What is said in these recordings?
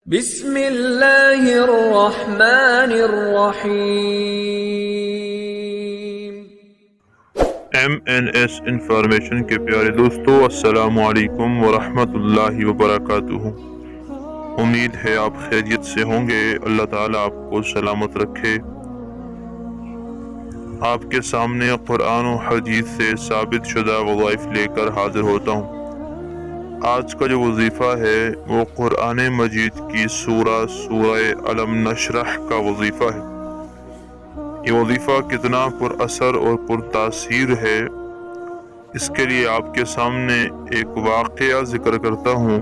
بسم اللہ الرحمن الرحیم۔ MNS انفارمیشن کے پیارے دوستو، السلام علیکم ورحمۃ اللہ وبرکاتہ۔ امید ہے آپ خیریت سے ہوں گے۔ اللہ تعالیٰ آپ کو سلامت رکھے۔ آپ کے سامنے قرآن و حدیث سے ثابت شدہ وظائف لے کر حاضر ہوتا ہوں۔ آج کا جو وظیفہ ہے وہ قرآن مجید کی سورہ علم نشرح کا وظیفہ ہے۔ یہ وظیفہ کتنا پر اثر اور پر تاثیر ہے، اس کے لیے آپ کے سامنے ایک واقعہ ذکر کرتا ہوں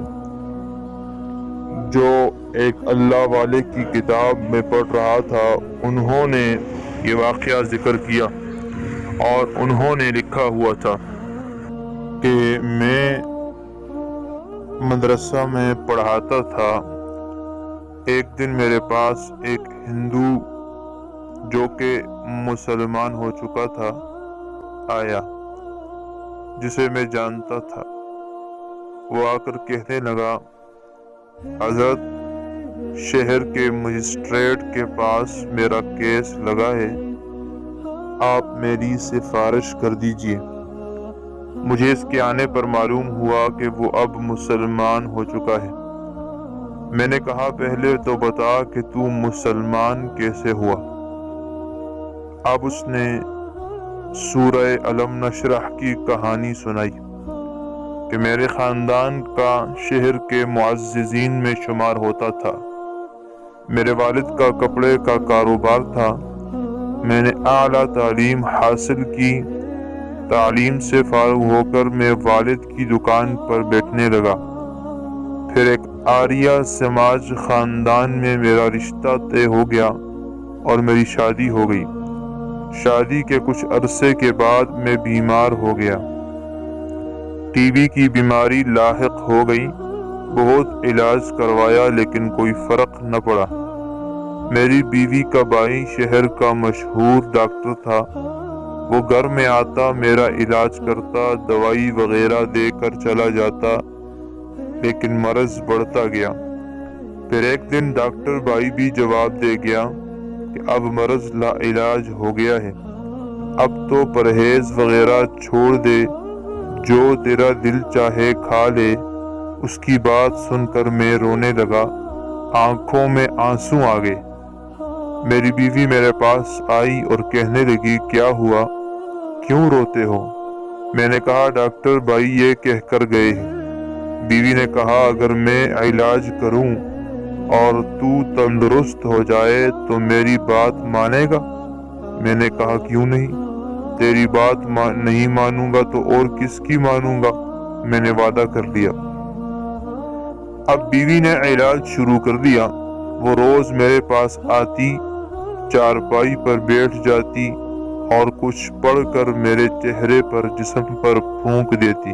جو ایک اللہ والے کی کتاب میں پڑھ رہا تھا۔ انہوں نے یہ واقعہ ذکر کیا اور انہوں نے لکھا ہوا تھا کہ میں مدرسہ میں پڑھاتا تھا۔ ایک دن میرے پاس ایک ہندو جو کہ مسلمان ہو چکا تھا آیا، جسے میں جانتا تھا۔ وہ آ کر کہنے لگا، حضرت، شہر کے مجسٹریٹ کے پاس میرا کیس لگا ہے، آپ میری سفارش کر دیجئے۔ مجھے اس کے آنے پر معلوم ہوا کہ وہ اب مسلمان ہو چکا ہے۔ میں نے کہا، پہلے تو بتا کہ تو مسلمان کیسے ہوا؟ اب اس نے سورہ علم نشرح کی کہانی سنائی کہ میرے خاندان کا شہر کے معززین میں شمار ہوتا تھا۔ میرے والد کا کپڑے کا کاروبار تھا۔ میں نے اعلیٰ تعلیم حاصل کی۔ تعلیم سے فارغ ہو کر میں والد کی دکان پر بیٹھنے لگا۔ پھر ایک آریہ سماج خاندان میں میرا رشتہ طے ہو گیا اور میری شادی ہو گئی۔ شادی کے کچھ عرصے کے بعد میں بیمار ہو گیا۔ ٹی بی کی بیماری لاحق ہو گئی۔ بہت علاج کروایا لیکن کوئی فرق نہ پڑا۔ میری بیوی کا بھائی شہر کا مشہور ڈاکٹر تھا۔ وہ گھر میں آتا، میرا علاج کرتا، دوائی وغیرہ دے کر چلا جاتا، لیکن مرض بڑھتا گیا۔ پھر ایک دن ڈاکٹر بھائی بھی جواب دے گیا کہ اب مرض لا علاج ہو گیا ہے، اب تو پرہیز وغیرہ چھوڑ دے، جو تیرا دل چاہے کھا لے۔ اس کی بات سن کر میں رونے لگا، آنکھوں میں آنسو آ گئے۔ میری بیوی میرے پاس آئی اور کہنے لگی، کیا ہوا؟ کیوں روتے ہو؟ میں نے کہا، ڈاکٹر بھائی یہ کہہ کر گئے ہیں۔ بیوی نے کہا، اگر میں علاج کروں اور تو تندرست ہو جائے تو میری بات مانے گا؟ میں نے کہا، کیوں نہیں؟ تیری بات نہیں مانوں گا تو اور کس کی مانوں گا؟ میں نے وعدہ کر لیا۔ اب بیوی نے علاج شروع کر دیا۔ وہ روز میرے پاس آتی، چارپائی پر بیٹھ جاتی اور کچھ پڑھ کر میرے چہرے پر، جسم پر پھونک دیتی۔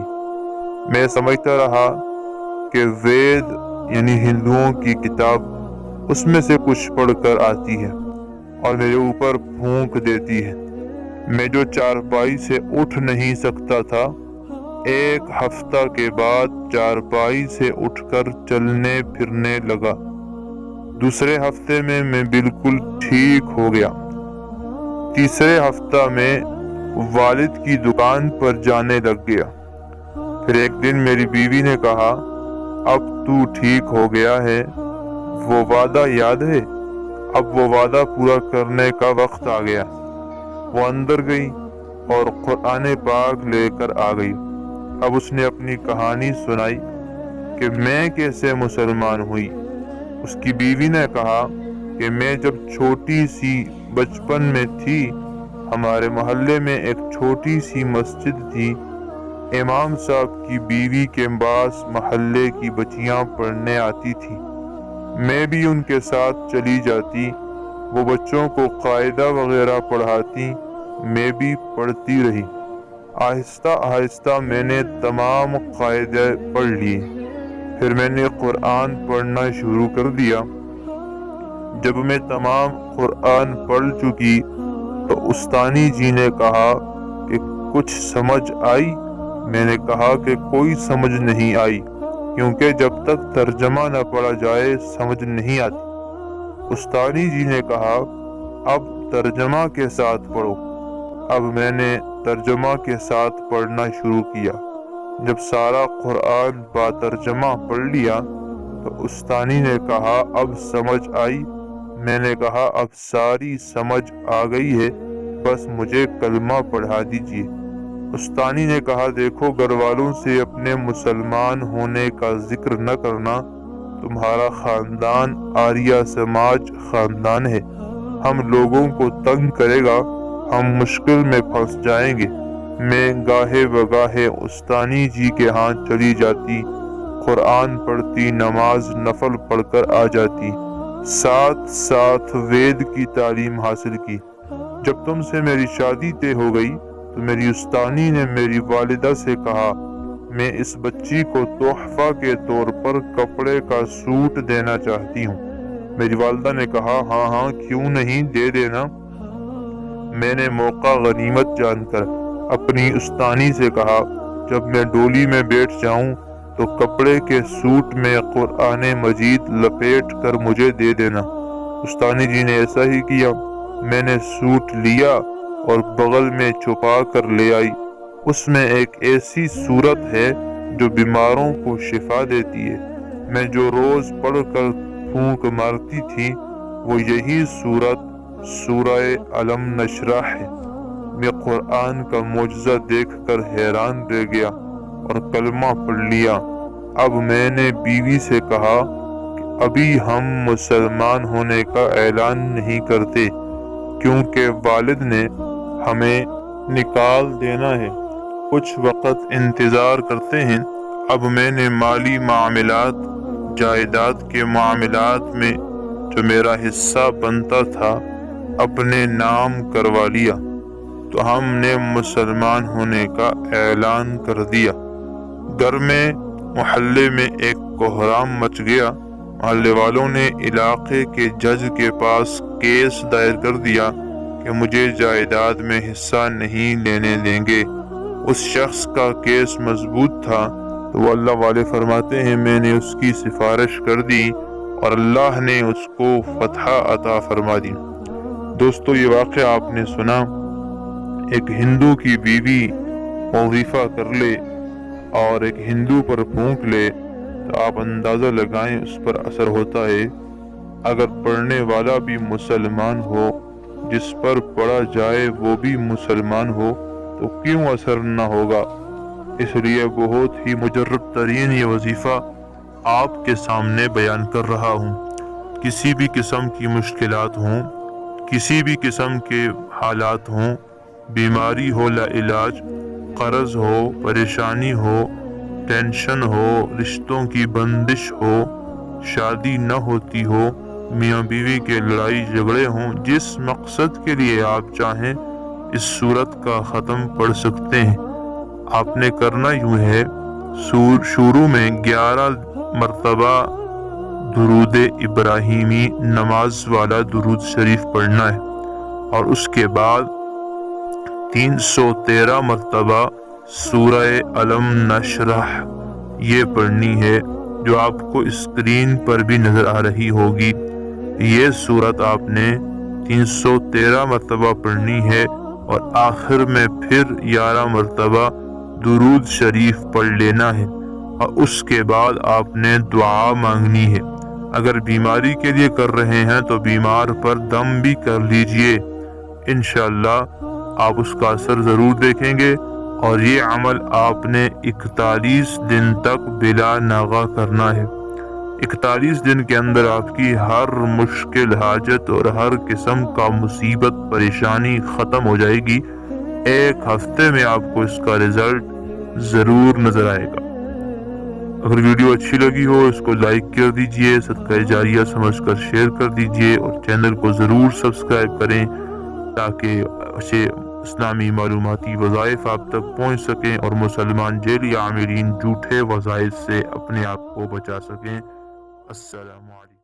میں سمجھتا رہا کہ وید یعنی ہندوؤں کی کتاب، اس میں سے کچھ پڑھ کر آتی ہے اور میرے اوپر پھونک دیتی ہے۔ میں جو چارپائی سے اٹھ نہیں سکتا تھا، ایک ہفتہ کے بعد چارپائی سے اٹھ کر چلنے پھرنے لگا۔ دوسرے ہفتے میں بالکل ٹھیک ہو گیا۔ تیسرے ہفتہ میں والد کی دکان پر جانے لگ گیا۔ پھر ایک دن میری بیوی نے کہا، اب تو ٹھیک ہو گیا ہے، وہ وعدہ یاد ہے؟ اب وہ وعدہ پورا کرنے کا وقت آ گیا۔ وہ اندر گئی اور قرآن پاک لے کر آ گئی۔ اب اس نے اپنی کہانی سنائی کہ میں کیسے مسلمان ہوئی۔ اس کی بیوی نے کہا کہ میں جب چھوٹی سی بچپن میں تھی، ہمارے محلے میں ایک چھوٹی سی مسجد تھی۔ امام صاحب کی بیوی کے پاس محلے کی بچیاں پڑھنے آتی تھی، میں بھی ان کے ساتھ چلی جاتی۔ وہ بچوں کو قاعدہ وغیرہ پڑھاتی، میں بھی پڑھتی رہی۔ آہستہ آہستہ میں نے تمام قاعدے پڑھ لیے۔ پھر میں نے قرآن پڑھنا شروع کر دیا۔ جب میں تمام قرآن پڑھ چکی تو استانی جی نے کہا کہ کچھ سمجھ آئی؟ میں نے کہا کہ کوئی سمجھ نہیں آئی۔ کیونکہ جب تک ترجمہ نہ پڑھا جائے سمجھ نہیں آتی۔ استانی جی نے کہا اب ترجمہ کے ساتھ پڑھو۔ اب میں نے ترجمہ کے ساتھ پڑھنا شروع کیا۔ جب سارا قرآن با ترجمہ پڑھ لیا تو استانی نے کہا اب سمجھ آئی؟ میں نے کہا اب ساری سمجھ آ گئی ہے، بس مجھے کلمہ پڑھا دیجیے۔ استانی نے کہا دیکھو گھر والوں سے اپنے مسلمان ہونے کا ذکر نہ کرنا، تمہارا خاندان آریہ سماج خاندان ہے، ہم لوگوں کو تنگ کرے گا، ہم مشکل میں پھنس جائیں گے۔ میں گاہے بگاہے استانی جی کے ہاں چلی جاتی، قرآن پڑھتی، نماز نفل پڑھ کر آ جاتی، ساتھ ساتھ وید کی تعلیم حاصل کی۔ جب تم سے میری شادی طے ہو گئی تو میری استانی نے میری والدہ سے کہا میں اس بچی کو تحفہ کے طور پر کپڑے کا سوٹ دینا چاہتی ہوں۔ میری والدہ نے کہا ہاں کیوں نہیں، دے دینا۔ میں نے موقع غنیمت جان کر اپنی استانی سے کہا جب میں ڈولی میں بیٹھ جاؤں تو کپڑے کے سوٹ میں قرآن مجید لپیٹ کر مجھے دے دینا۔ استانی جی نے ایسا ہی کیا۔ میں نے سوٹ لیا اور بغل میں چھپا کر لے آئی۔ اس میں ایک ایسی سورت ہے جو بیماروں کو شفا دیتی ہے۔ میں جو روز پڑھ کر پھونک مارتی تھی وہ یہی سورت سورہ علم نشرح ہے۔ میں قرآن کا معجزہ دیکھ کر حیران رہ گیا اور کلمہ پڑھ لیا۔ اب میں نے بیوی سے کہا کہ ابھی ہم مسلمان ہونے کا اعلان نہیں کرتے کیونکہ والد نے ہمیں نکال دینا ہے، کچھ وقت انتظار کرتے ہیں۔ اب میں نے مالی معاملات، جائیداد کے معاملات میں جو میرا حصہ بنتا تھا اپنے نام کروا لیا تو ہم نے مسلمان ہونے کا اعلان کر دیا۔ گھر میں محلے میں ایک کوہرام مچ گیا۔ محلے والوں نے علاقے کے جج کے پاس کیس دائر کر دیا کہ مجھے جائیداد میں حصہ نہیں لینے دیں گے۔ اس شخص کا کیس مضبوط تھا تو وہ اللہ والے فرماتے ہیں میں نے اس کی سفارش کر دی اور اللہ نے اس کو فتح عطا فرما دی۔ دوستو یہ واقعہ آپ نے سنا، ایک ہندو کی بیوی وظیفہ کر لے اور ایک ہندو پر پھونک لے تو آپ اندازہ لگائیں اس پر اثر ہوتا ہے۔ اگر پڑھنے والا بھی مسلمان ہو، جس پر پڑھا جائے وہ بھی مسلمان ہو تو کیوں اثر نہ ہوگا؟ اس لیے بہت ہی مجرب ترین یہ وظیفہ آپ کے سامنے بیان کر رہا ہوں۔ کسی بھی قسم کی مشکلات ہوں، کسی بھی قسم کے حالات ہوں، بیماری ہو لا علاج، قرض ہو، پریشانی ہو، ٹینشن ہو، رشتوں کی بندش ہو، شادی نہ ہوتی ہو، میاں بیوی کے لڑائی جھگڑے ہوں، جس مقصد کے لیے آپ چاہیں اس سورت کا ختم پڑھ سکتے ہیں۔ آپ نے کرنا یوں ہے، شروع میں 11 مرتبہ درود ابراہیمی نماز والا درود شریف پڑھنا ہے اور اس کے بعد 313 مرتبہ سورہ علم نشرح یہ پڑھنی ہے جو آپ کو اسکرین پر بھی نظر آ رہی ہوگی۔ یہ سورت آپ نے 313 مرتبہ پڑھنی ہے اور آخر میں پھر 11 مرتبہ درود شریف پڑھ لینا ہے اور اس کے بعد آپ نے دعا مانگنی ہے۔ اگر بیماری کے لیے کر رہے ہیں تو بیمار پر دم بھی کر لیجئے، انشاءاللہ آپ اس کا اثر ضرور دیکھیں گے۔ اور یہ عمل آپ نے 41 دن تک بلا ناغہ کرنا ہے۔ 41 دن کے اندر آپ کی ہر مشکل حاجت اور ہر قسم کا مصیبت پریشانی ختم ہو جائے گی۔ ایک ہفتے میں آپ کو اس کا رزلٹ ضرور نظر آئے گا۔ اگر ویڈیو اچھی لگی ہو اس کو لائک کر دیجئے، صدقہ جاریہ سمجھ کر شیئر کر دیجئے اور چینل کو ضرور سبسکرائب کریں تاکہ اچھے اسلامی معلوماتی وظائف آپ تک پہنچ سکیں اور مسلمان جعلی عاملین جھوٹے وظائف سے اپنے آپ کو بچا سکیں۔ السلام علیکم۔